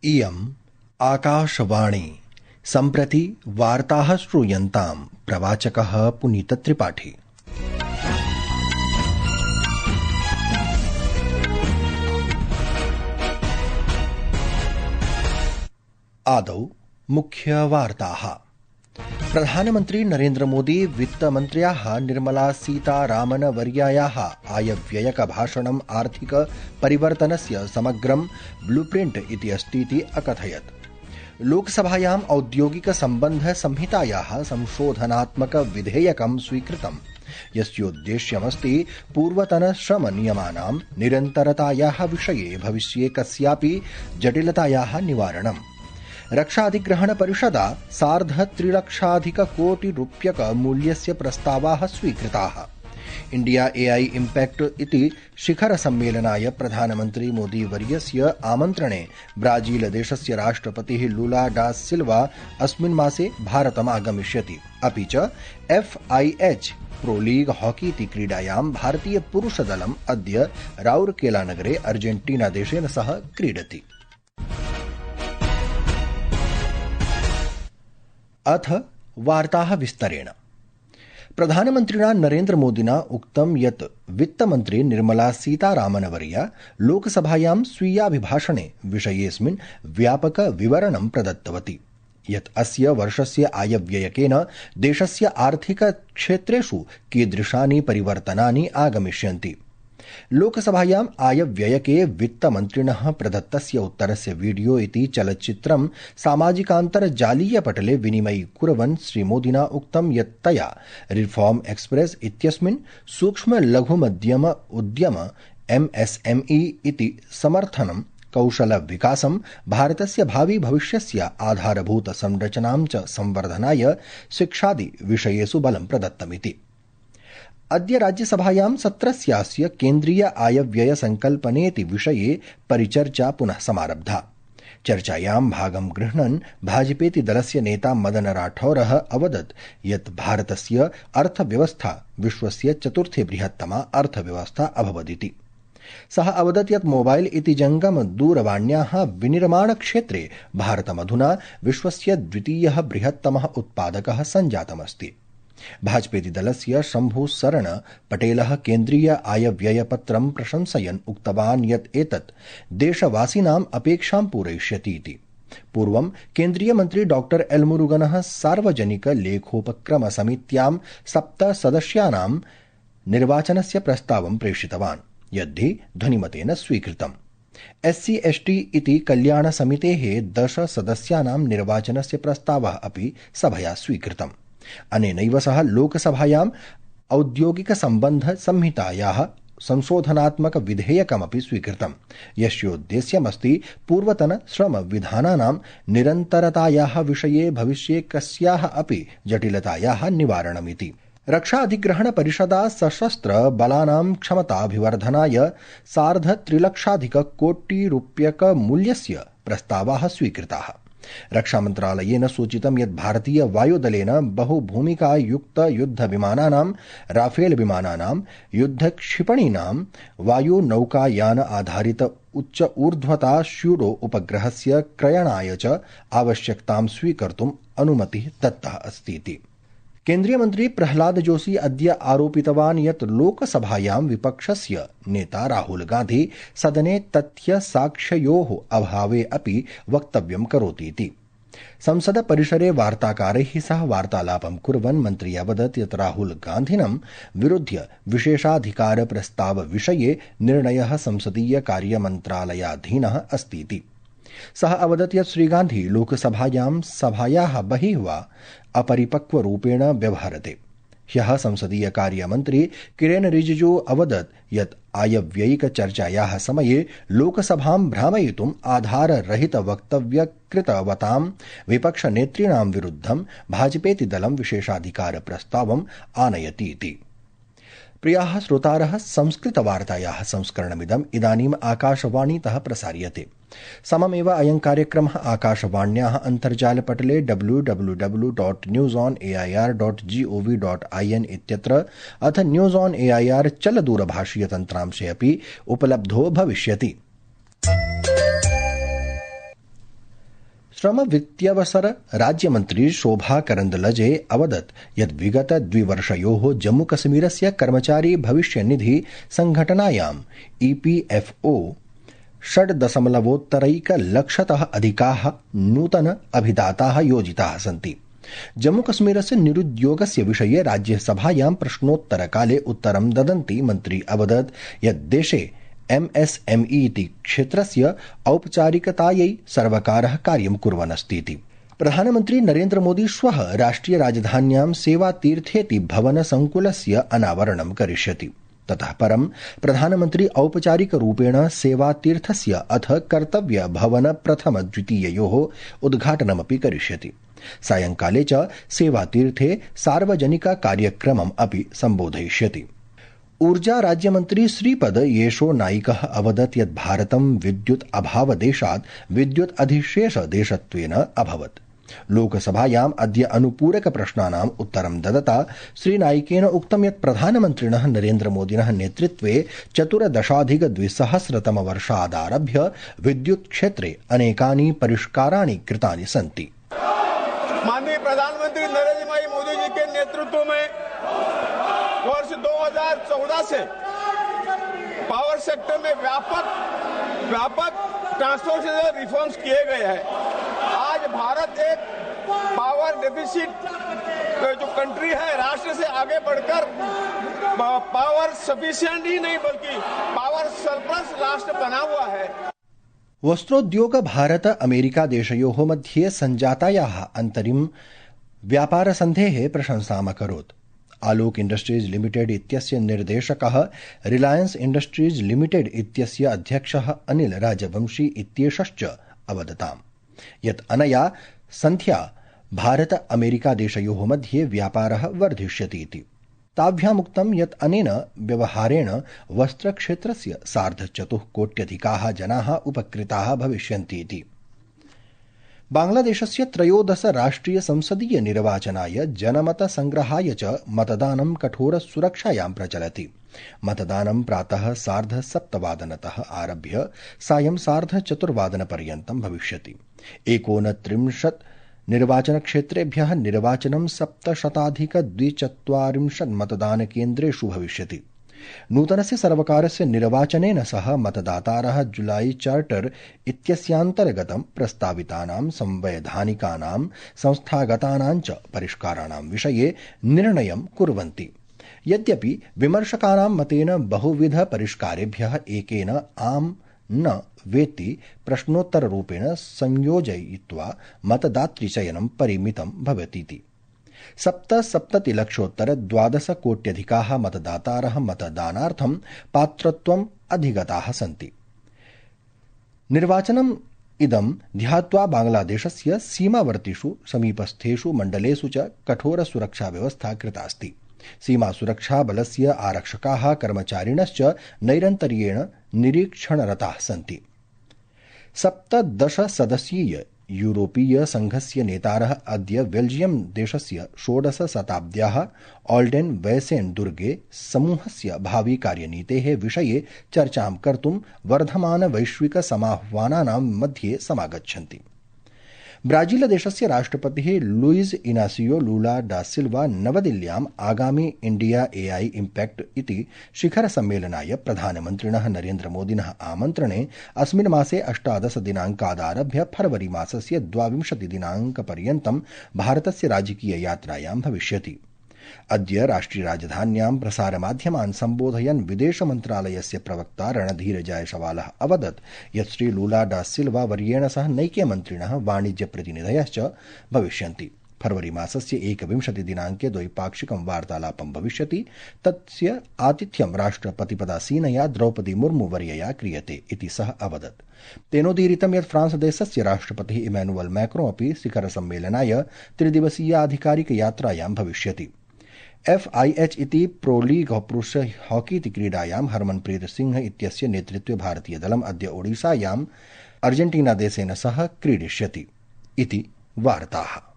इयम् आकाशवाणी। सम्प्रति वार्ताः श्रूयन्ताम्। प्रवाचकः पुनीतत्रिपाठी। आदौ मुख्यवार्ताः। प्रधानमन्त्री नरेन्द्र मोदी वित्तमन्त्र्याः निर्मला सीतारामन वर्यायाः आयव्ययकभाषणम् आर्थिक परिवर्तनस्य समग्रं ब्लूप्रिंट इति अस्तीति अकथयत्। लोकसभायाम् औद्योगिक सम्बन्ध संहितायाः संशोधनात्मक विधेयकं स्वीकृतम्, यस्योद्देश्यमस्ति पूर्वतन श्रम नियमानां निरन्तरतायाः विषये भविष्ये कस्यापि जटिलतायाः निवारणम्। रक्षाधिग्रहण परिषदा ₹3.5 लक्षाधिककोटिरूप्यक मूल्यस्य प्रस्तावाः स्वीकृताः। इंडिया एआई इम्पैक्ट इति शिखर सम्मेलनाय प्रधानमन्त्री मोदी वर्यस्य आमन्त्रणे ब्राजील देशस्य राष्ट्रपतिः लूला डा सिल्वा अस्मिन् मासे भारतम् आगमिष्यति। अपि च FIH प्रो लीग हॉकी इति क्रीडायां भारतीय पुरुषदलम् अद्य राउरकेला नगरे अर्जेन्टीना देशेन सह क्रीडति। अथ वार्ताः विस्तरेण। प्रधानमन्त्रिणा नरेन्द्र मोदिना उक्तं यत् वित्तमन्त्री निर्मला सीतारामनवर्या लोकसभायां स्वीयाभिभाषणे विषयेऽस्मिन् व्यापक विवरणं प्रदत्तवती, यत् अस्य वर्षस्य आयव्ययकेन देशस्य आर्थिक क्षेत्रेषु कीदृशानि परिवर्तनानि आगमिष्यन्ति। लोकसभायाम् आयव्ययके वित्तमन्त्रिणः प्रदत्तस्य उत्तरस्य वीडियो इति चलच्चित्रं सामाजिकान्तर्जालीयपटले विनिमयीकुर्वन् श्रीमोदिना उक्तं यत् तया रिफॉर्म एक्सप्रेस इत्यस्मिन् सूक्ष्म लघु मध्यम उद्यम MSME इति समर्थनं, कौशल विकासं, भारतस्य भावी भविष्यस्य आधारभूत संरचनां च संवर्धनाय शिक्षादि विषयेषु बलं प्रदत्तमिति। अद्य राज्यसभायां सत्रस्यास्य केन्द्रीय आयव्यय संकल्पनेति विषये परिचर्चा पुनः समारब्धा। चर्चायां भागं गृह्णन् भाजपेति दलस्य नेता मदन राठौरः अवदत् यत् भारतस्य अर्थव्यवस्था विश्वस्य चतुर्थी बृहत्तमा अर्थव्यवस्था अभवदिति। सः अवदत् यत् मोबाइल इति जंगम दूरवाण्याः विनिर्माण क्षेत्रे भारतमधुना विश्वस्य द्वितीयः बृहत्तमः उत्पादकः सञ्जातमस्ति। भाजपेति दलस्य शम्भू शरण पटेलः केन्द्रीय आयव्ययपत्रं प्रशंसयन् उक्तवान् यत् एतत् देशवासिनाम् अपेक्षां पूरयिष्यति इति। पूर्वं केन्द्रीय मन्त्री डॉक्टर एल मुरुगनः सार्वजनिक लेखोपक्रम समित्यां 7 सदस्यानां निर्वाचनस्य प्रस्तावं प्रेषितवान्, यद्धि ध्वनिमतेन स्वीकृतम्। SC/ST इति कल्याण समितेः 10 सदस्यानां निर्वाचनस्य प्रस्तावः अपि सभया स्वीकृतम्। अनेनैव सह लोकसभायाम् औद्योगिक सम्बन्ध संहितायाः संशोधनात्मक विधेयकमपि स्वीकृतम्, यस्योद्देश्यमस्ति पूर्वतन श्रम विधानानां निरन्तरतायाः विषये भविष्ये कस्याः अपि जटिलतायाः निवारणमिति। रक्षा अधिग्रहण परिषदा सशस्त्र बलानां क्षमताभिवर्धनाय ₹3.5 लक्षाधिककोटिरूप्यक मूल्यस्य प्रस्तावाः स्वीकृताः। रक्षामन्त्रालयेन सूचितं यत् भारतीय वायुदलेन बहुभूमिकायुक्त युद्धविमानानां, राफेल विमानानां, युद्धक्षिपणीनां, वायुनौकायान आधारित उच्च ऊर्ध्वता शूरो उपग्रहस्य क्रयणाय च आवश्यकतां स्वीकर्तुम् अनुमतिः दत्ता अस्तीति। केन्द्रीय मन्त्री प्रह्लाद जोशी अद्य आरोपितवान् यत् लोकसभायां विपक्षस्य नेता राहुल गान्धी सदने तथ्यसाक्ष्ययोः अभावे अपि वक्तव्यं करोतीति। संसद परिसरे वार्ताकारैः सह वार्तालापं कुर्वन् मन्त्री अवदत् यत् राहुल गान्धिनं विरुध्य विशेषाधिकार प्रस्ताव विषये निर्णयः संसदीय कार्यमन्त्रालयाधीनः अस्तीति। सः अवदत् यत् श्रीगान्धी लोकसभायां सभायाः बहिः वा अपरिपक्वरूपेण व्यवहरते। ह्यः संसदीय कार्यमन्त्री किरेन रिजिजू अवदत् यत् आयव्ययिक चर्चायाः समये लोकसभां भ्रामयितुम् आधाररहित वक्तव्य कृतवतां विपक्षनेतॄणां विरुद्धं भाजपेति दलं विशेषाधिकार प्रस्तावम् आनयतीति। प्रियाः श्रोतारः, संस्कृतवार्तायाः संस्करणमिदम् इदानीम् आकाशवाणीतः प्रसार्यते। सममेव अयं कार्यक्रमः आकाशवाण्याः अन्तर्जालपटले www.newsonair.gov.in इत्यत्र अथ न्यूज़ ऑन एआईआर चलदूरभाषीयतन्त्रांशे अपि उपलब्धो भविष्यति। श्रम वित्त्यवसर राज्यमन्त्री शोभा करन्दलजे अवदत् यत् विगत द्विवर्षयोः जम्मूकश्मीरस्य कर्मचारी भविष्य निधि संघटनायाम् EPFO 6.1 अधिकाः नूतन अभिदाताः योजिताः सन्ति। जम्मूकश्मीरस्य निरुद्योगस्य विषये राज्यसभायां प्रश्नोत्तरकाले उत्तरं ददन्ती मन्त्री अवदत् यत् देशे MSME इति क्षेत्रस्य औपचारिकतायै सर्वकारः कार्यं कुर्वन् अस्तीति। प्रधानमन्त्री नरेन्द्रमोदी श्वः राष्ट्रिय राजधान्यां सेवातीर्थेति भवन संकुलस्य अनावरणं करिष्यति। ततः परं प्रधानमन्त्री औपचारिकरूपेण सेवातीर्थस्य अथ कर्तव्य भवन प्रथम द्वितीययोः उद्घाटनमपि करिष्यति। सायंकाले च सेवातीर्थे सार्वजनिक कार्यक्रमम् अपि सम्बोधयिष्यति। ऊर्जा राज्यमन्त्री श्रीपद येशो नाइकः अवदत् यत् भारतं विद्युत् अभावदेशात् विद्युत् अधिशेष देशत्वेन अभवत्। लोकसभायाम् अद्य अनुपूरक प्रश्नानाम् उत्तरं ददता श्रीनाइकेन उक्तं यत् प्रधानमन्त्रिणः नरेन्द्रमोदिनः नेतृत्वे 14-2000 विद्युत् क्षेत्रे अनेकानि परिष्काराणि कृतानि सन्ति। माननीय प्रधानमंत्री नरेंद्र भाई मोदी जी के नेतृत्व में वर्ष 2014 से पावर सेक्टर में व्यापक ट्रांसफॉर्मेशन रिफॉर्म्स किए गए हैं। आज भारत एक पावर डेफिसिट जो कंट्री है, राष्ट्र से आगे बढ़कर पावर सफिशिएंट ही नहीं बल्कि पावर सरप्लस राष्ट्र बना हुआ है। वस्त्रोद्योग भारत अमेरिका देशयोः मध्ये सञ्जातायाः अन्तरिम व्यापारसन्धेः प्रशंसामकरोत्। आलोक इंडस्ट्रीज लिमिटेड इत्यस्य निर्देशकः रिलायंस इंडस्ट्रीज लिमिटेड इत्यस्य अध्यक्षः अनिल राजवंशी इत्येषश्च अवदताम् यत् अनया सन्ध्या भारत अमेरिका देशयोः मध्ये व्यापारः वर्धिष्यति इति। ताभ्यामुक्तं यत् अनेन व्यवहारेण वस्त्रक्षेत्रस्य 4.5 कोट्यधिकाः जनाः उपकृताः भविष्यन्ति इति। बांग्लादेशस्य 13 राष्ट्रिय संसदीय निर्वाचनाय जनमत संग्रहाय च मतदानं कठोर सुरक्षायां प्रचलति। मतदानं प्रातः 7:30 आरभ्य सायं 4:30 पर्यन्तं भविष्यति। 39 निर्वाचनक्षेत्रेभ्यः निर्वाचनं 740 मतदानकेन्द्रेषु भविष्यति। नूतनस्य सर्वकारस्य निर्वाचनेन सह मतदातारः जुलाई चार्टर इत्यस्यान्तर्गतं प्रस्तावितानां संवैधानिकानां संस्थागतानां च परिष्काराणां विषये निर्णयं कुर्वन्ति। यद्यपि विमर्शकानां मतेन बहुविध परिष्कारेभ्यः एकेन आम न वेति प्रश्नोत्तररूपेण संयोजयित्वा मतदातृचयनं परिमितं भवतीति। 77,00,000 कोट्यधिकाः मतदातारः मतदानार्थं पात्रत्वम् अधिगताः सन्ति। निर्वाचनम् इदं ध्यात्वा बांग्लादेशस्य सीमावर्तिषु समीपस्थेषु मण्डलेषु च कठोर सुरक्षा व्यवस्था कृतास्ति। सीमा सुरक्षा बलस्य आरक्षकाः कर्मचारिणश्च नैरन्तर्येण निरीक्षणरताः सन्ति। 17 सदस्यीय यूरोपीय संघस्य नेतारः अद्य बेल्जियम देशस्य 16 शताब्द्याः ऑल्डेन वैसेन दुर्गे समूहस्य भावी कार्यनीतेः विषये चर्चां कर्तुं वर्धमान वैश्विक समाह्वानानां मध्ये समागच्छन्ति। ब्राजील देशस्य राष्ट्रपतिः लुइज इनासियो लूला डा सिल्वा नवदिल्ल्याम् आगामी इंडिया AI इम्पैक्ट इति शिखर सम्मेलनाय प्रधानमन्त्रिणः नरेन्द्रमोदिनः आमन्त्रणे अस्मिन् मासे 18 दिनाङ्कादारभ्य फरवरी मासस्य 22 दिनाङ्कपर्यन्तं भारतस्य राजकीय यात्रायां भविष्यति। अद्य राष्ट्रियराजधान्यां प्रसारमाध्यमान् सम्बोधयन् विदेशमन्त्रालयस्य प्रवक्ता रणधीर जायसवालः अवदत् यत् श्री लूला डा सिल्वा वर्येण सह नैके मन्त्रिणः वाणिज्यप्रतिनिधयश्च भविष्यन्ति। फरवरी मासस्य 21 दिनाङ्के द्वैपाक्षिकं वार्तालापं भविष्यति। तस्य आतिथ्यं राष्ट्रपतिपदासीनया द्रौपदी मुर्मू वर्यया क्रियते इति सः अवदत्। तेनोदीरितं यत् फ्रांस देशस्य राष्ट्रपतिः इमैनुअल मैक्रो अपि शिखरसम्मेलनाय 3 दिवसीय आधिकारिक यात्रायां भविष्यति। FIH इति प्रो लीग पुरुष हॉकी इति क्रीडायां हरमनप्रीत सिंह इत्यस्य नेतृत्वे भारतीयदलम् अद्य ओडिशायाम् अर्जेंटीना देशेन सह क्रीडिष्यति इति वार्ताः।